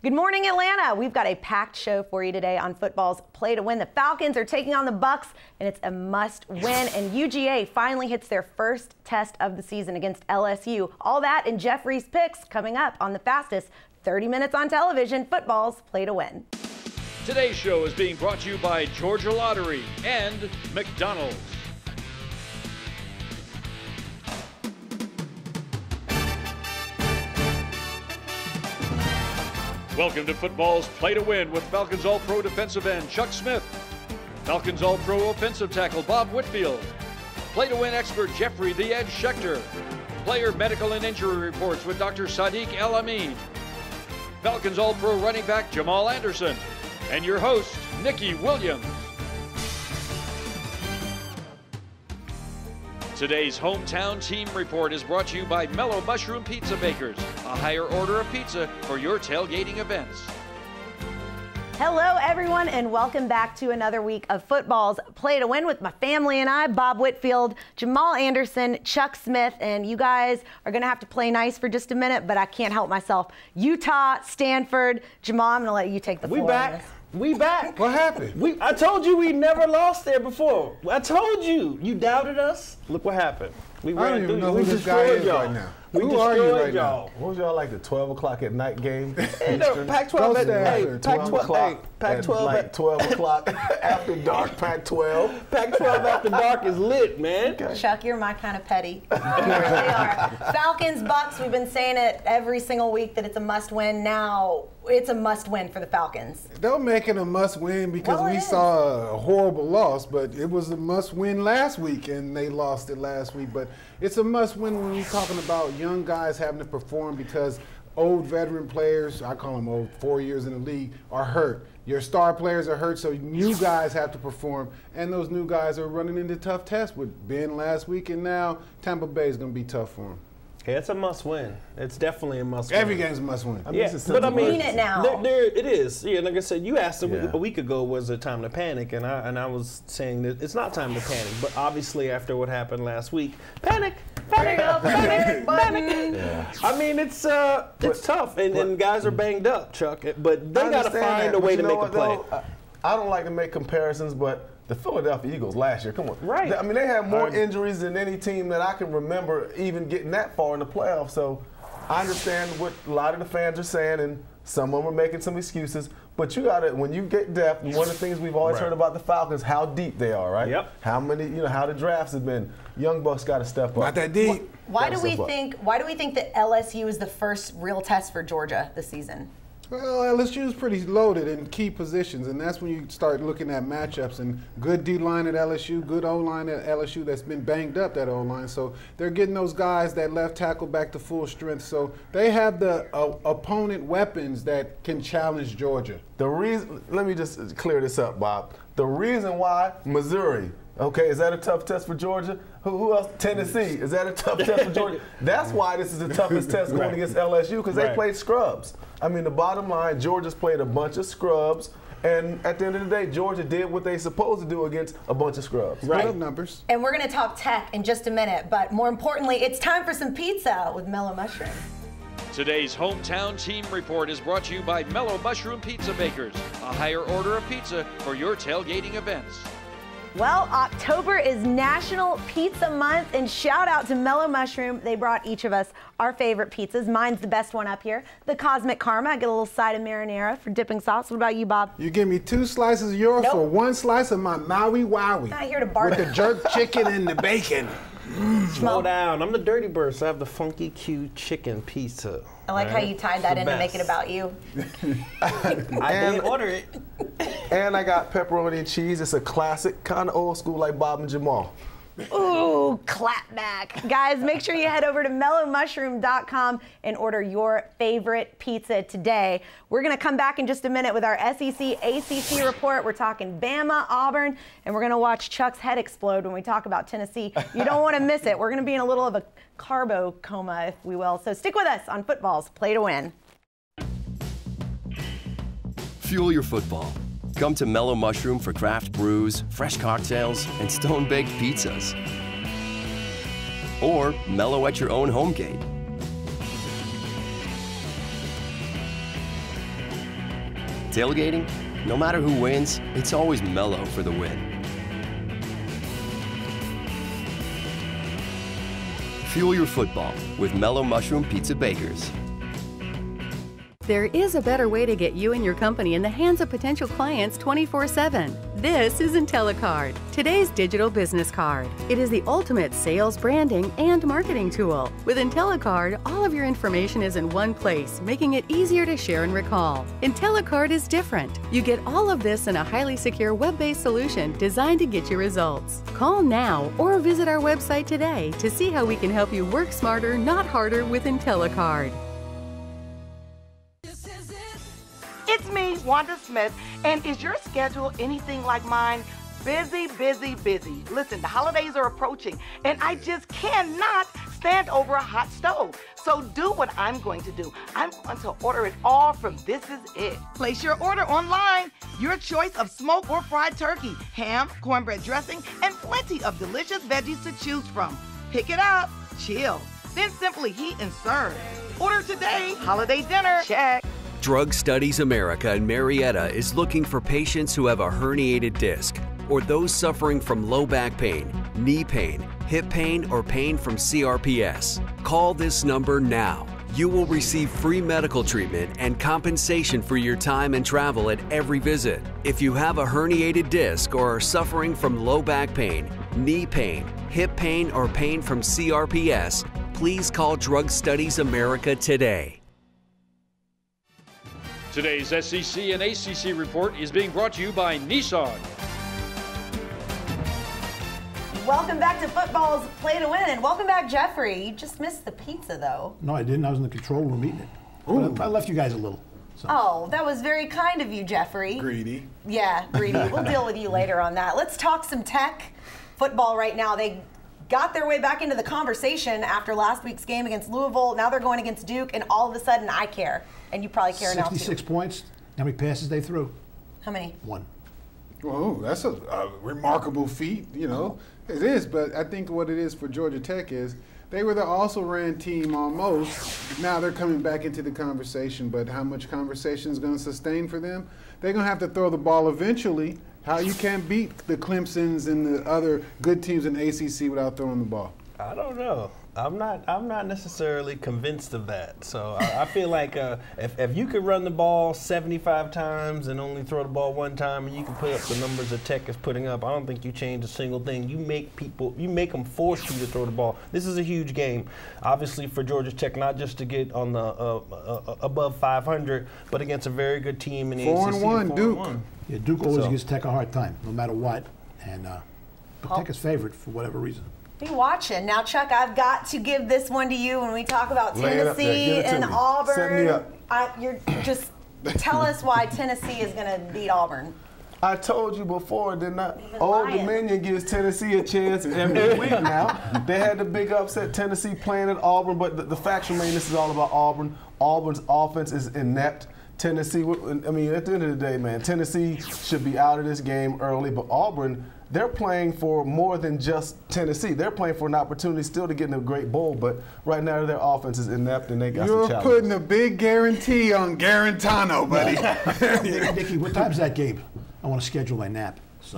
Good morning, Atlanta. We've got a packed show for you today on football's Play to Win. The Falcons are taking on the Bucks, and it's a must-win. And UGA finally hits their first test of the season against LSU. All that and Jeffrey's picks coming up on the fastest 30 minutes on television, football's Play to Win. Today's show is being brought to you by Georgia Lottery and McDonald's. Welcome to football's Play to Win with Falcons All-Pro defensive end Chuck Smith, Falcons All-Pro offensive tackle Bob Whitfield, Play to Win expert Jeffrey "The Edge" Schechter, player medical and injury reports with Dr. Sadiq El Amin, Falcons All-Pro running back Jamal Anderson, and your host, Nikki Williams. Today's hometown team report is brought to you by Mellow Mushroom Pizza Bakers, a higher order of pizza for your tailgating events. Hello, everyone, and welcome back to another week of football's Play to Win with my family and I, Bob Whitfield, Jamal Anderson, Chuck Smith, and you guys are going to have to play nice for just a minute, but I can't help myself. Utah, Stanford, Jamal, I'm going to let you take the floor. We back. We back. What happened? I told you we never lost there before. I told you. You doubted us. Look what happened. We I don't even know who this guy is right now. Who are you right now? What was y'all like, the 12 o'clock at night game? Hey, no, Pac-12 at Pac-12 at 12 o'clock after dark. Pac-12. Pac-12 after dark is lit, man. Okay. Chuck, you're my kind of petty. You really are. Falcons, Bucks, we've been saying it every single week that it's a must-win. Now it's a must-win for the Falcons. They'll make it a must-win because we saw a horrible loss, but it was a must-win last week, and they lost it last week. But it's a must-win when we're talking about young guys having to perform because old veteran players, I call them old, 4 years in the league, are hurt. Your star players are hurt, so new guys have to perform, and those new guys are running into tough tests with Ben last week, and now Tampa Bay is going to be tough for them. Yeah, it's a must-win. It's definitely a must-win. Every game's a must-win. I mean, but I mean, it now. It is. Yeah, like I said, you asked a week ago, was it time to panic? And I was saying that it's not time to panic. But obviously, after what happened last week, panic. Yeah. I mean, it's tough, and guys are banged up, Chuck. But they got to find a way to make a play. I don't like to make comparisons, but the Philadelphia Eagles last year, come on. Right. I mean, they had more injuries than any team that I can remember even getting that far in the playoffs. So I understand what a lot of the fans are saying, and some of them are making some excuses. But you got to, when you get depth, one of the things we've always heard about the Falcons, how deep they are, right? Yep. How many, how the drafts have been. Young bucks got to step up. Not that deep. Why do we think that LSU is the first real test for Georgia this season? Well, LSU is pretty loaded in key positions, and that's when you start looking at matchups. And good D-line at LSU, good O-line at LSU that's been banged up, that O-line. So they're getting those guys that left tackle back to full strength. So they have the opponent weapons that can challenge Georgia. The reason, let me just clear this up, Bob. The reason why Missouri, okay, is that a tough test for Georgia? Who else? Tennessee, is that a tough test for Georgia? That's why this is the toughest test going against LSU, because they played scrubs. I mean, the bottom line, Georgia's played a bunch of scrubs, and at the end of the day, Georgia did what they supposed to do against a bunch of scrubs. Put up numbers. And we're going to talk tech in just a minute, but more importantly, it's time for some pizza with Mellow Mushroom. Today's hometown team report is brought to you by Mellow Mushroom Pizza Bakers, a higher order of pizza for your tailgating events. Well, October is National Pizza Month, and shout out to Mellow Mushroom. They brought each of us our favorite pizzas. Mine's the best one up here, the Cosmic Karma. I get a little side of marinara for dipping sauce. What about you, Bob? You give me 2 slices of yours for 1 slice of my Maui Wowie. Not here to barter. With the jerk chicken and the bacon. Slow down. I'm the Dirty Bird, so I have the Funky Q chicken pizza. I like how you tied that in to make it about you. I didn't order it. And I got pepperoni and cheese. It's a classic, kind of old school like Bob and Jamal. Ooh, clap back. Guys, make sure you head over to mellowmushroom.com and order your favorite pizza today. We're going to come back in just a minute with our SEC ACC report. We're talking Bama, Auburn, and we're going to watch Chuck's head explode when we talk about Tennessee. You don't want to miss it. We're going to be in a little of a carbo coma, if we will. So stick with us on football's Play to Win. Fuel your football. Come to Mellow Mushroom for craft brews, fresh cocktails, and stone-baked pizzas. Or mellow at your own home gate. Tailgating? No matter who wins, it's always Mellow for the win. Fuel your football with Mellow Mushroom Pizza Bakers. There is a better way to get you and your company in the hands of potential clients 24/7. This is IntelliCard, today's digital business card. It is the ultimate sales, branding, and marketing tool. With IntelliCard, all of your information is in one place, making it easier to share and recall. IntelliCard is different. You get all of this in a highly secure web-based solution designed to get you results. Call now or visit our website today to see how we can help you work smarter, not harder with IntelliCard. It's me, Wanda Smith, and is your schedule anything like mine? Busy, busy, busy. Listen, the holidays are approaching, and I just cannot stand over a hot stove. So do what I'm going to do. I'm going to order it all from This Is It. Place your order online. Your choice of smoked or fried turkey, ham, cornbread dressing, and plenty of delicious veggies to choose from. Pick it up, chill, then simply heat and serve. Order today. Holiday dinner, check. Drug Studies America in Marietta is looking for patients who have a herniated disc or those suffering from low back pain, knee pain, hip pain, or pain from CRPS. Call this number now. You will receive free medical treatment and compensation for your time and travel at every visit. If you have a herniated disc or are suffering from low back pain, knee pain, hip pain, or pain from CRPS, please call Drug Studies America today. Today's SEC and ACC report is being brought to you by Nissan. Welcome back to Football's Play to Win, and welcome back, Jeffrey. You just missed the pizza, though. No, I didn't. I was in the control room eating it. But I left you guys a little. So. Oh, that was very kind of you, Jeffrey. Greedy. Yeah, greedy. We'll deal with you later on that. Let's talk some tech football right now. They got their way back into the conversation after last week's game against Louisville. Now they're going against Duke, and all of a sudden I care. And you probably care now, too. 66 points. How many passes they threw? How many? 1. Well, that's a remarkable feat, you know. It is, but I think what it is for Georgia Tech is they were the also-ran team almost. Now they're coming back into the conversation, but how much conversation is going to sustain for them? They're going to have to throw the ball eventually. How you can't beat the Clemsons and the other good teams in the ACC without throwing the ball? I don't know. I'm not necessarily convinced of that. So I feel like if you could run the ball 75 times and only throw the ball 1 time, and you can put up the numbers that Tech is putting up, I don't think you change a single thing. You make them force you to throw the ball. This is a huge game, obviously for Georgia Tech, not just to get on the above 500, but against a very good team in the ACC. 4-1, Duke. Yeah, Duke always gives Tech a hard time, no matter what. And but Tech is favored for whatever reason. Be watching. Now, Chuck, I've got to give this one to you when we talk about Tennessee and Auburn. Set me up. You're just tell us why Tennessee is going to beat Auburn. I told you before, didn't I? Old Dominion gives Tennessee a chance every week now. They had the big upset, Tennessee playing at Auburn, but the facts remain this is all about Auburn. Auburn's offense is inept. Tennessee, I mean, at the end of the day, man, Tennessee should be out of this game early, but Auburn, they're playing for more than just Tennessee. They're playing for an opportunity still to get in a great bowl, but right now their offense is inept and they got some challenges. You're putting a big guarantee on Garantano, buddy. Dickie, what time's that game? I want to schedule my nap. So.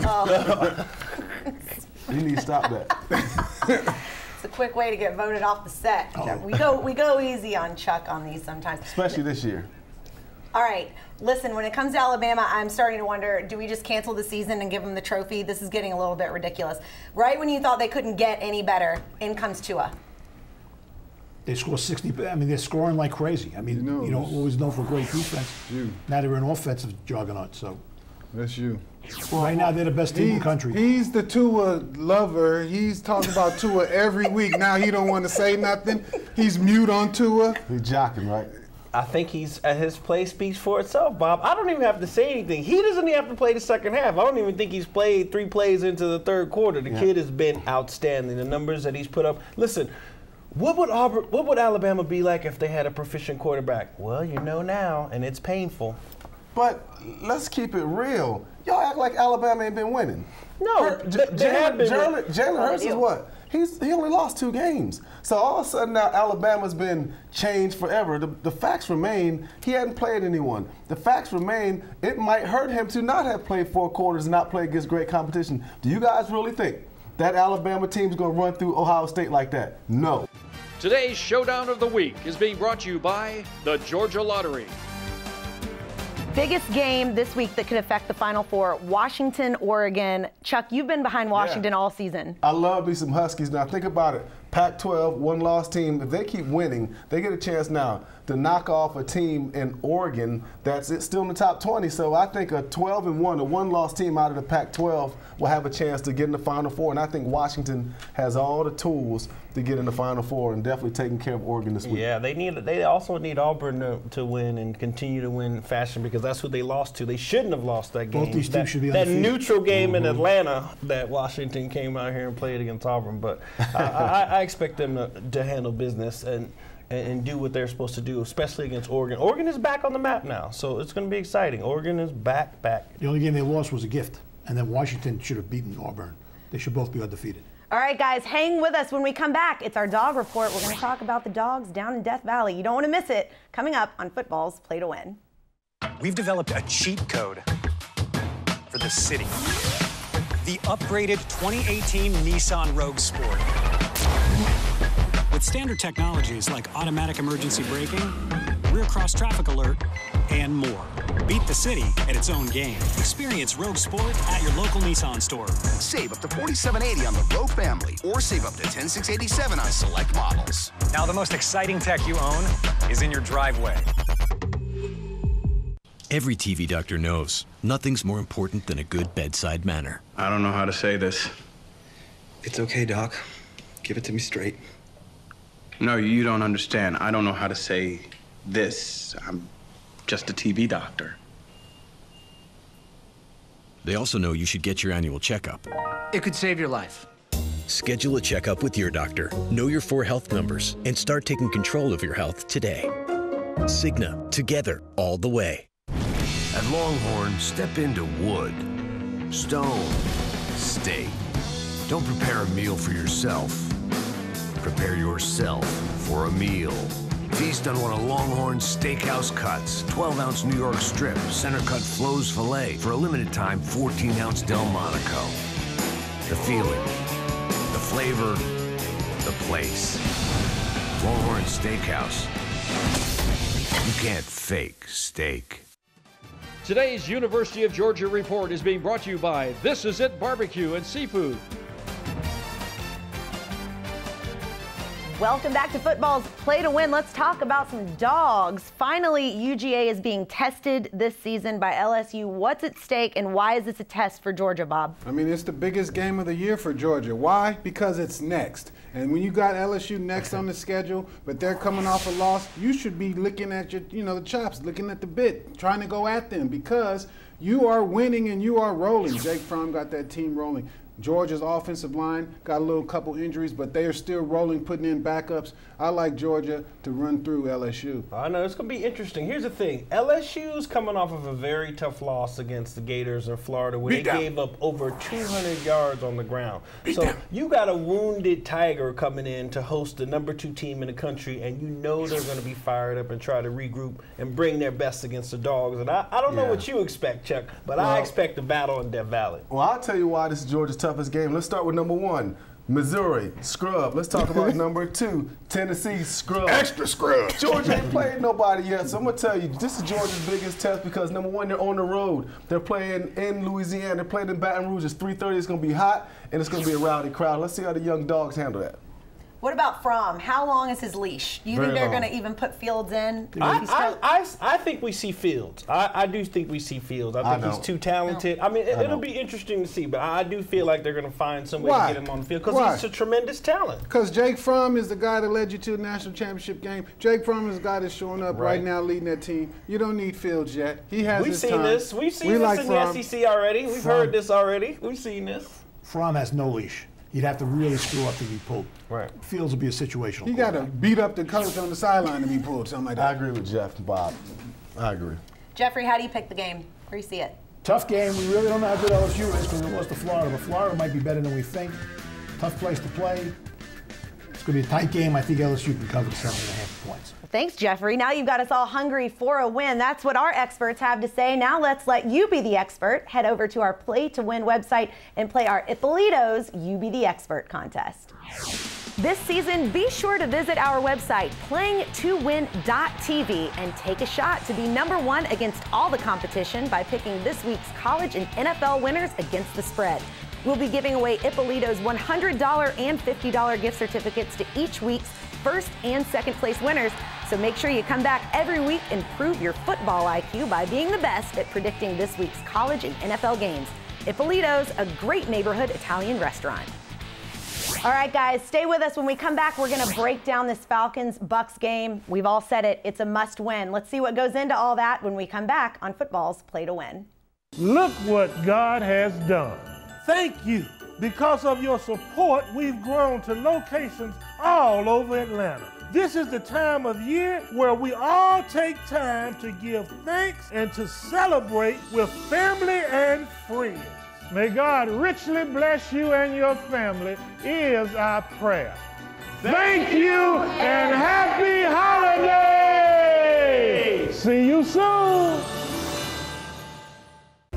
You need to stop that. It's a quick way to get voted off the set. Oh. We go easy on Chuck on these sometimes. Especially this year. All right, listen, when it comes to Alabama, I'm starting to wonder, do we just cancel the season and give them the trophy? This is getting a little bit ridiculous. Right when you thought they couldn't get any better, in comes Tua. They score 60. I mean, they're scoring like crazy. I mean, you know, always known for great defense. Now they're an offensive juggernaut, so. That's you. Right now, they're the best team in the country. He's the Tua lover. He's talking about Tua every week. Now he don't want to say nothing. He's mute on Tua. He's jocking, right? I think his play speaks for itself, Bob. I don't even have to say anything. He doesn't even have to play the second half. I don't even think he's played 3 plays into the third quarter. The kid has been outstanding. The numbers that he's put up. Listen, what would Alabama be like if they had a proficient quarterback? Well, you know now, and it's painful. But let's keep it real. Y'all act like Alabama ain't been winning. No, Jalen Hurts is what? He only lost 2 games. So all of a sudden now Alabama's been changed forever. The facts remain, he hadn't played anyone. The facts remain, it might hurt him to not have played 4 quarters and not play against great competition. Do you guys really think that Alabama team's going to run through Ohio State like that? No. Today's Showdown of the Week is being brought to you by the Georgia Lottery. Biggest game this week that could affect the Final Four, Washington, Oregon. Chuck, you've been behind Washington all season. I love me some Huskies. Now think about it. Pac-12, one-loss team, if they keep winning, they get a chance now to knock off a team in Oregon that's still in the top 20. So I think a 12-1, a one-loss team out of the Pac-12 will have a chance to get in the Final Four. And I think Washington has all the tools to get in the Final Four and definitely taking care of Oregon this week. Yeah, they also need Auburn to win and continue to win fashion because that's who they lost to. They shouldn't have lost that game. Both these teams should be that undefeated. neutral game in Atlanta that Washington came out here and played against Auburn. But I expect them to handle business and do what they're supposed to do, especially against Oregon. Oregon is back on the map now, so it's going to be exciting. Oregon is back. The only game they lost was a gift, and then Washington should have beaten Auburn. They should both be undefeated. All right, guys, hang with us when we come back. It's our dog report. We're going to talk about the dogs down in Death Valley. You don't want to miss it. Coming up on Football's Play to Win. We've developed a cheat code for the city. The upgraded 2018 Nissan Rogue Sport. With standard technologies like automatic emergency braking, rear cross traffic alert, and more. Beat the city at its own game. Experience Rogue Sport at your local Nissan store. Save up to $4,780 on the Rogue family, or save up to $10,687 on select models. Now the most exciting tech you own is in your driveway. Every TV doctor knows nothing's more important than a good bedside manner. I don't know how to say this. It's okay, Doc. Give it to me straight. No, you don't understand. I don't know how to say this. I'm just a TV doctor. They also know you should get your annual checkup. It could save your life. Schedule a checkup with your doctor. Know your 4 health numbers and start taking control of your health today. Cigna, together, all the way. At Longhorn, step into wood, stone, steak. Don't prepare a meal for yourself. Prepare yourself for a meal. Feast on one of Longhorn's steakhouse cuts, 12-ounce New York strip, center-cut Flo's filet. For a limited time, 14-ounce Delmonico. The feeling, the flavor, the place. Longhorn Steakhouse. You can't fake steak. Today's University of Georgia Report is being brought to you by This Is It Barbecue and Seafood. Welcome back to Football's Play to Win. Let's talk about some dogs. Finally, UGA is being tested this season by LSU. What's at stake and why is this a test for Georgia, Bob? I mean, it's the biggest game of the year for Georgia. Why? Because it's next. And when you got LSU next on the schedule, but they're coming off a loss, you should be looking at your, the chops, looking at the bit, trying to go at them because you are winning and you are rolling. Jake Fromm got that team rolling. Georgia's offensive line got a couple injuries, but they are still rolling, putting in backups. I like Georgia to run through LSU. I know, it's going to be interesting. Here's the thing. LSU's coming off of a very tough loss against the Gators in Florida where they gave up over 200 yards on the ground. So you got a wounded Tiger coming in to host the #2 team in the country, and you know they're going to be fired up and try to regroup and bring their best against the Dogs. And I don't know what you expect, Chuck, but I expect a battle in Death Valley. Well, I'll tell you why this is Georgia's toughest game. Let's start with #1. Missouri, scrub. Let's talk about #2, Tennessee, scrub. Extra scrub. Georgia ain't played nobody yet, so I'm going to tell you, this is Georgia's biggest test because, #1, they're on the road. They're playing in Louisiana. They're playing in Baton Rouge. It's 3:30. It's going to be hot, and it's going to be a rowdy crowd. Let's see how the young Dogs handle that. What about Fromm? How long is his leash? Do you think they're going to even put Fields in? I think we see Fields. I do think we see Fields. I think he's too talented. I mean, it'll be interesting to see, but I do feel like they're going to find some way to get him on the field because he's a tremendous talent. Because Jake Fromm is the guy that led you to the national championship game. Jake Fromm is the guy that's showing up right now leading that team. You don't need Fields yet. He has his time. We've seen this in the SEC already. We've heard this already. We've seen this. Fromm has no leash. You'd have to really screw up to be pulled. Right. Fields will be a situational. You got to beat up the coach on the sideline to be pulled, something like that. I agree with Jeff and Bob. I agree. Jeffrey, how do you pick the game? Where do you see it? Tough game. We really don't know how good LSU is because it lost to Florida, but Florida might be better than we think. Tough place to play. It's going to be a tight game. I think LSU can cover 7.5 points. Thanks, Jeffrey. Now you've got us all hungry for a win. That's what our experts have to say. Now let's let you be the expert. Head over to our Play to Win website and play our Ippolito's You Be the Expert contest. This season, be sure to visit our website, playingtowin.tv, and take a shot to be #1 against all the competition by picking this week's college and NFL winners against the spread. We'll be giving away Ippolito's $100 and $50 gift certificates to each week's first and second place winners. So make sure you come back every week and prove your football IQ by being the best at predicting this week's college and NFL games. Ippolito's, a great neighborhood Italian restaurant. All right, guys, stay with us. When we come back, we're going to break down this Falcons-Bucks game. We've all said it. It's a must-win. Let's see what goes into all that when we come back on Football's Play to Win. Look what God has done. Thank you. Because of your support, we've grown to locations all over Atlanta. This is the time of year where we all take time to give thanks and to celebrate with family and friends. May God richly bless you and your family is our prayer. Thank you and happy holidays! See you soon!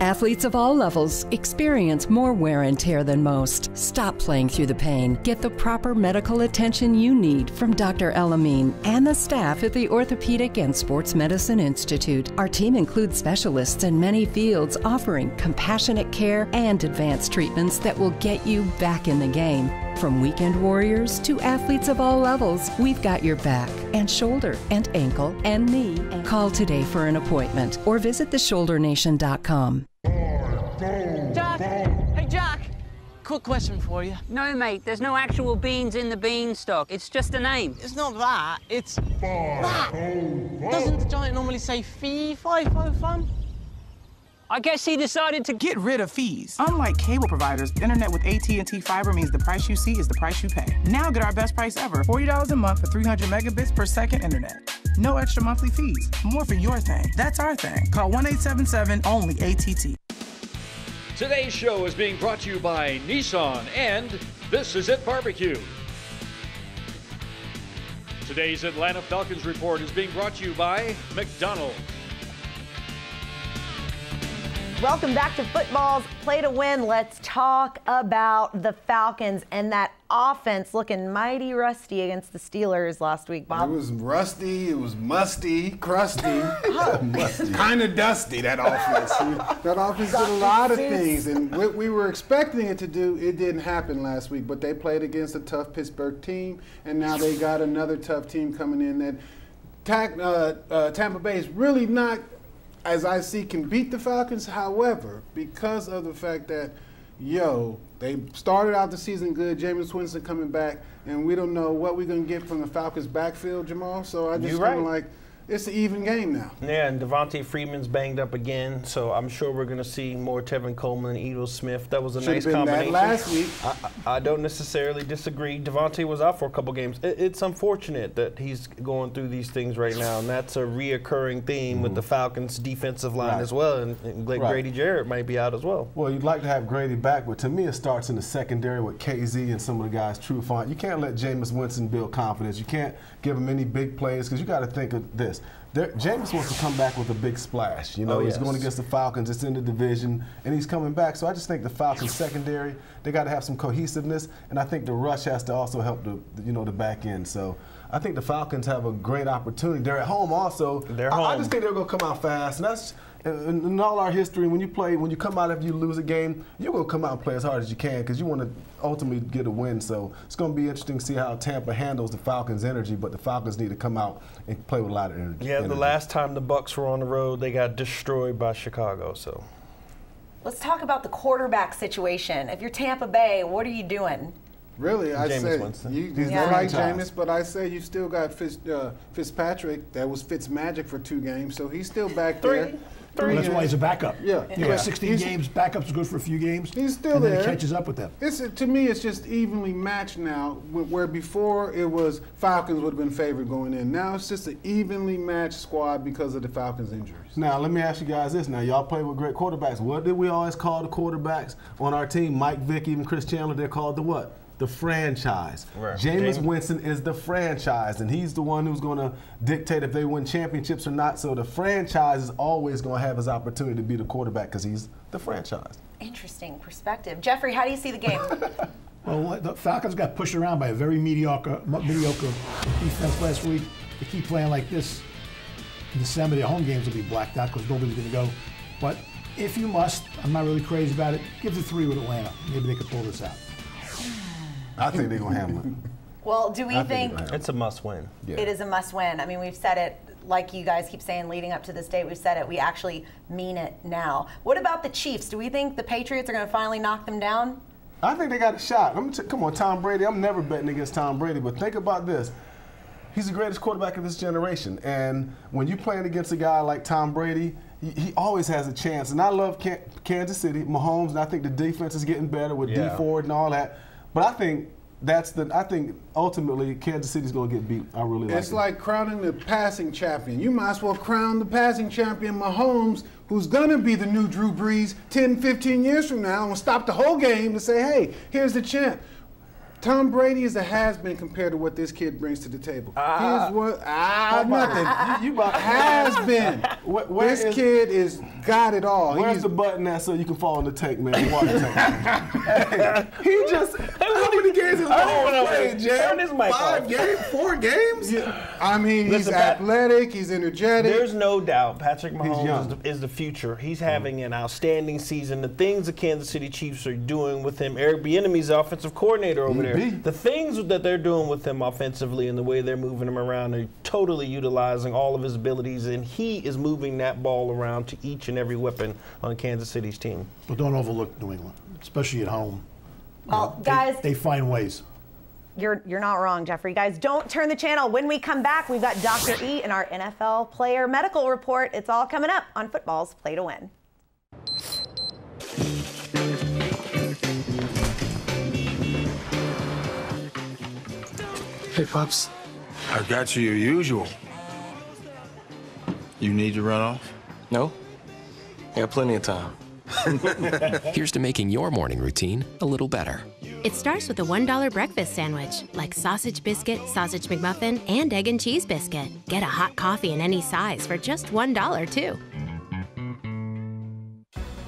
Athletes of all levels experience more wear and tear than most. Stop playing through the pain. Get the proper medical attention you need from Dr. Elamine and the staff at the Orthopedic and Sports Medicine Institute. Our team includes specialists in many fields offering compassionate care and advanced treatments that will get you back in the game. From weekend warriors to athletes of all levels, we've got your back and shoulder and ankle and knee. Call today for an appointment or visit theshouldernation.com. Jack! Hey, Jack! Quick question for you. No, mate, there's no actual beans in the beanstalk. It's just a name. It's not that. It's that. Doesn't the giant normally say fee, fi, fo, fum? I guess he decided to get rid of fees. Unlike cable providers, internet with AT&T Fiber means the price you see is the price you pay. Now get our best price ever, $40 a month for 300 megabits per second internet. No extra monthly fees. More for your thing. That's our thing. Call 1-877-ONLY-ATT. Today's show is being brought to you by Nissan and This Is It Barbecue. Today's Atlanta Falcons report is being brought to you by McDonald's. Welcome back to Football's Play to Win. Let's talk about the Falcons and that offense looking mighty rusty against the Steelers last week, Bob. It was rusty, it was musty, crusty, kind of dusty, that offense. That offense did a lot of things, and what we were expecting it to do, it didn't happen last week, but they played against a tough Pittsburgh team, and now they got another tough team coming in that Tampa Bay is really not, as I see, can beat the Falcons. However, because of the fact that, they started out the season good, Jameis Winston coming back, and we don't know what we're going to get from the Falcons backfield, Jamal. So I just kind of like, it's an even game now. Yeah, and Devontae Freeman's banged up again, so I'm sure we're going to see more Tevin Coleman and Edo Smith. That was a nice combination. That last week. I don't necessarily disagree. Devontae was out for a couple games. It's unfortunate that he's going through these things right now, and that's a reoccurring theme with the Falcons' defensive line as well, and Grady Jarrett might be out as well. Well, you'd like to have Grady back, but to me it starts in the secondary with KZ and some of the guys true font. You can't let Jameis Winston build confidence. You can't give him any big plays because you got to think of this. Jameis wants to come back with a big splash. He's going against the Falcons. It's in the division, and he's coming back. So I just think the Falcons secondary, they got to have some cohesiveness, and I think the rush has to also help the back end. So I think the Falcons have a great opportunity. They're at home also. They're home. I just think they're going to come out fast, and that's in all our history. When you come out after you lose a game, you're going to come out and play as hard as you can because you want to ultimately get a win. So it's going to be interesting to see how Tampa handles the Falcons' energy, but the Falcons need to come out and play with a lot of energy. Yeah, the last time the Bucs were on the road, they got destroyed by Chicago. So let's talk about the quarterback situation. If you're Tampa Bay, what are you doing? Really, I say Winston. you like Jameis, but I say you still got Fitzpatrick. That was Fitzmagic for 2 games, so he's still back there. Well, that's why he's a backup. Yeah. 16 games, backup's good for a few games. He's still and there. Then he catches up with them. To me, it's just evenly matched now, where before it was Falcons would have been favored going in. Now it's just an evenly matched squad because of the Falcons' injuries. Now, let me ask you guys this. Now, y'all play with great quarterbacks. What did we always call the quarterbacks on our team? Mike Vick, even Chris Chandler, they're called the what? the franchise. Right. Jameis Winston is the franchise, and he's the one who's going to dictate if they win championships or not. So the franchise is always going to have his opportunity to be the quarterback because he's the franchise. Interesting perspective. Jeffrey, how do you see the game? Well, the Falcons got pushed around by a very mediocre defense last week. They keep playing like this in December. Their home games will be blacked out because nobody's going to go. But if you must, I'm not really crazy about it. Give the 3 with Atlanta. Maybe they could pull this out. I think they're going to handle it. Well, do we think it's a must-win? Yeah. It is a must-win. I mean, we've said it, like you guys keep saying, leading up to this date. We've said it. We actually mean it now. What about the Chiefs? Do we think the Patriots are going to finally knock them down? I think they got a shot. Come on, Tom Brady. I'm never betting against Tom Brady, but think about this. He's the greatest quarterback of this generation, and when you're playing against a guy like Tom Brady, he always has a chance. And I love Kansas City, Mahomes, and I think the defense is getting better with D Ford and all that. But I think ultimately Kansas City's going to get beat. I really like it. It's like crowning the passing champion. You might as well crown the passing champion Mahomes, who's going to be the new Drew Brees 10, 15 years from now, and will stop the whole game to say, hey, here's the champ. Tom Brady is a has-been compared to what this kid brings to the table. Nothing. Has-been. This kid is got it all. Where's the button at so you can fall in the tank, man? Water tank. Hey, he just, how many games has Mahomes played, Jam? 4 games? Yeah. I mean, he's athletic, he's energetic. There's no doubt Patrick Mahomes is the future. He's having an outstanding season. The things the Kansas City Chiefs are doing with him, Eric Bieniemy's offensive coordinator over there, the things that they're doing with him offensively and the way they're moving him around, they're totally utilizing all of his abilities, and he is moving that ball around to each and every weapon on Kansas City's team. But don't overlook New England, especially at home. Well, guys, they find ways. You're not wrong, Jeffrey. Guys, don't turn the channel. When we come back, we've got Dr. E and our NFL player medical report. It's all coming up on Football's Play to Win. Hey, Pops. I got you your usual. You need to run off? No. I got plenty of time. Here's to making your morning routine a little better. It starts with a $1 breakfast sandwich, like sausage biscuit, sausage McMuffin, and egg and cheese biscuit. Get a hot coffee in any size for just $1, too.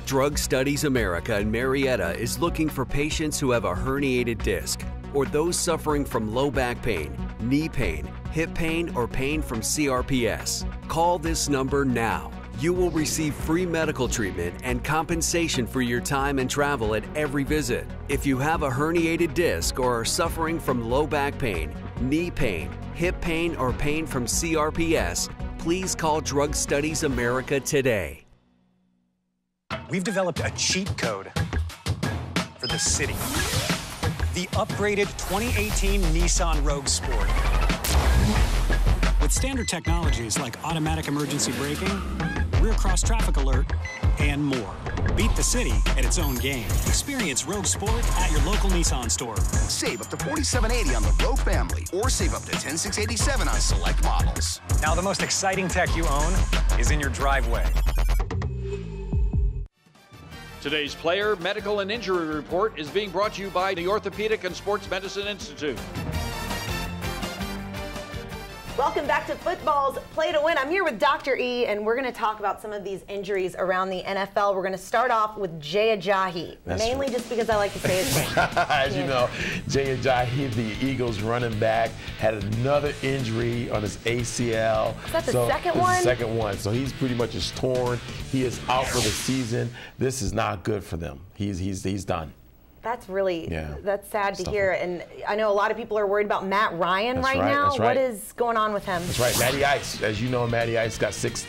Drug Studies America in Marietta is looking for patients who have a herniated disc, or those suffering from low back pain, knee pain, hip pain, or pain from CRPS. Call this number now. You will receive free medical treatment and compensation for your time and travel at every visit. If you have a herniated disc or are suffering from low back pain, knee pain, hip pain, or pain from CRPS, please call Drug Studies America today. We've developed a cheat code for the city. The upgraded 2018 Nissan Rogue Sport. With standard technologies like automatic emergency braking, rear cross traffic alert, and more. Beat the city at its own game. Experience Rogue Sport at your local Nissan store. Save up to $47.80 on the Rogue family, or save up to $10,687 on select models. Now the most exciting tech you own is in your driveway. Today's player, medical, and injury report is being brought to you by the Orthopedic and Sports Medicine Institute. Welcome back to Football's Play to Win. I'm here with Dr. E, and we're going to talk about some of these injuries around the NFL. We're going to start off with Jay Ajayi, mainly just because I like to say his name. As you know, Jay Ajayi, the Eagles running back, had another injury on his ACL. Is that the second one? The second one. So he's pretty much is torn. He is out for the season. This is not good for them. He's done. That's really, that's sad to hear. And I know a lot of people are worried about Matt Ryan right now. What is going on with him? That's right. Matty Ice, as you know, Matty Ice got sacked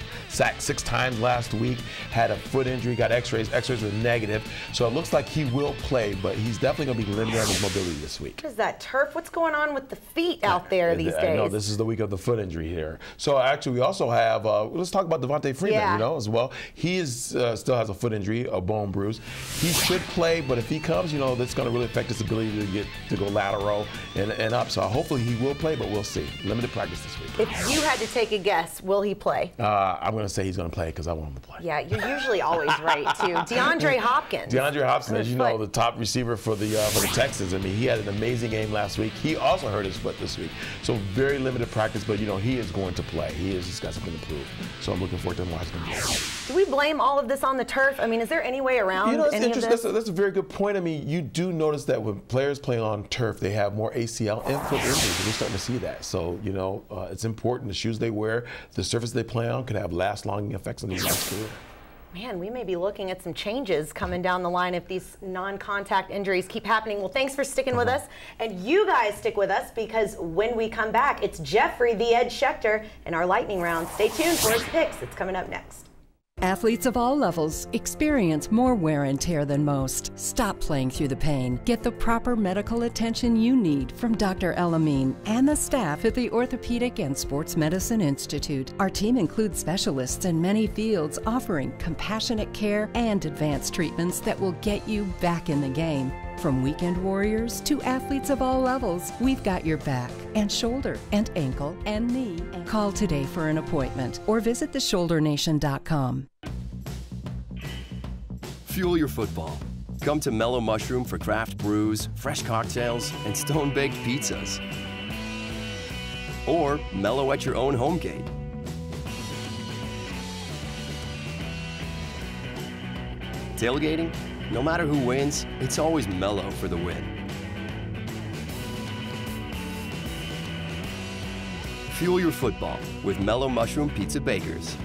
6 times last week, had a foot injury, got x-rays. X-rays were negative. So it looks like he will play, but he's definitely going to be limited on his mobility this week. What is that, turf? What's going on with the feet out there these days? I know, this is the week of the foot injury here. So actually, we also have, let's talk about Devontae Freeman, you know, as well. He is still has a foot injury, a bone bruise. He should play, but if he comes, know, that's going to really affect his ability to go lateral and up. So hopefully he will play, but we'll see. Limited practice this week. If you had to take a guess, will he play? I'm going to say he's going to play because I want him to play. Yeah, you're usually always right, too. DeAndre Hopkins. DeAndre Hopkins, as you know, the top receiver for the Texans. I mean, he had an amazing game last week. He also hurt his foot this week. So very limited practice, but, you know, he is going to play. He's got something to prove. So I'm looking forward to him watching him play. Do we blame all of this on the turf? I mean, is there any way around any of this? That's a very good point. I mean, you do notice that when players play on turf, they have more ACL and foot injuries, and we're starting to see that. So, you know, it's important. The shoes they wear, the surface they play on, could have lasting effects on these guys' career. Man, we may be looking at some changes coming down the line if these non-contact injuries keep happening. Well, thanks for sticking with us. And you guys stick with us, because when we come back, it's Jeffrey the Edge Schechter in our lightning round. Stay tuned for his picks. It's coming up next. Athletes of all levels experience more wear and tear than most. Stop playing through the pain. Get the proper medical attention you need from Dr. El-Amin and the staff at the Orthopedic and Sports Medicine Institute. Our team includes specialists in many fields offering compassionate care and advanced treatments that will get you back in the game. From weekend warriors to athletes of all levels, we've got your back and shoulder and ankle and knee. Call today for an appointment or visit theshouldernation.com. Fuel your football. Come to Mellow Mushroom for craft brews, fresh cocktails, and stone-baked pizzas. Or mellow at your own home gate. Tailgating? No matter who wins, it's always mellow for the win. Fuel your football with Mellow Mushroom Pizza Bakers.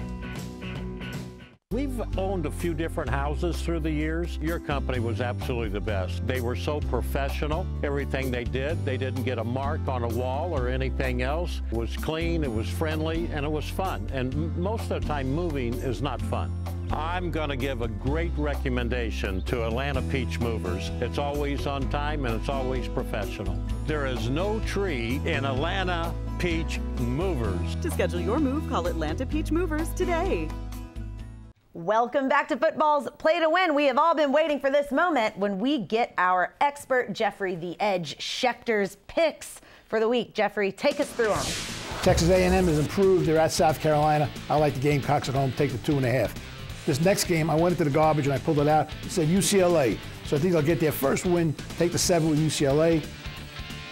We've owned a few different houses through the years. Your company was absolutely the best. They were so professional. Everything they didn't get a mark on a wall or anything else. It was clean, it was friendly, and it was fun. And most of the time, moving is not fun. I'm going to give a great recommendation to Atlanta Peach Movers. It's always on time and it's always professional. There is no tree in Atlanta Peach Movers. To schedule your move, call Atlanta Peach Movers today. Welcome back to football's Play to Win. We have all been waiting for this moment when we get our expert Jeffrey the Edge Schechter's picks for the week. Jeffrey, take us through them. Texas A&M has improved. They're at South Carolina. I like the Gamecocks at home. Take the 2.5. This next game, I went into the garbage and I pulled it out. It said UCLA. So I think I'll get their first win, take the 7 with UCLA.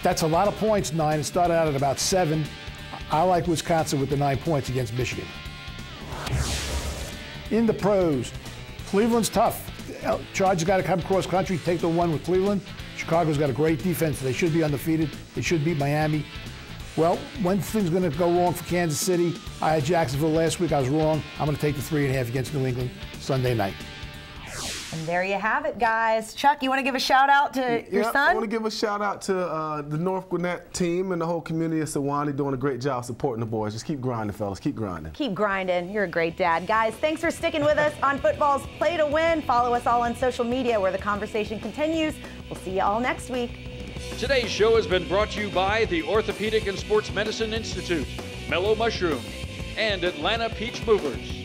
That's a lot of points, 9. It started out at about 7. I like Wisconsin with the 9 points against Michigan. In the pros, Cleveland's tough. Chargers got to come cross country, take the 1 with Cleveland. Chicago's got a great defense. They should be undefeated. They should beat Miami. Well, one thing's going to go wrong for Kansas City. I had Jacksonville last week. I was wrong. I'm going to take the 3.5 against New England Sunday night. And there you have it, guys. Chuck, you want to give a shout out to your son? I want to give a shout out to the North Gwinnett team and the whole community of Sewanee doing a great job supporting the boys. Just keep grinding, fellas. Keep grinding. Keep grinding. You're a great dad. Guys, thanks for sticking with us on football's Play to Win. Follow us all on social media where the conversation continues. We'll see you all next week. Today's show has been brought to you by the Orthopedic and Sports Medicine Institute, Mellow Mushroom, and Atlanta Peach Movers.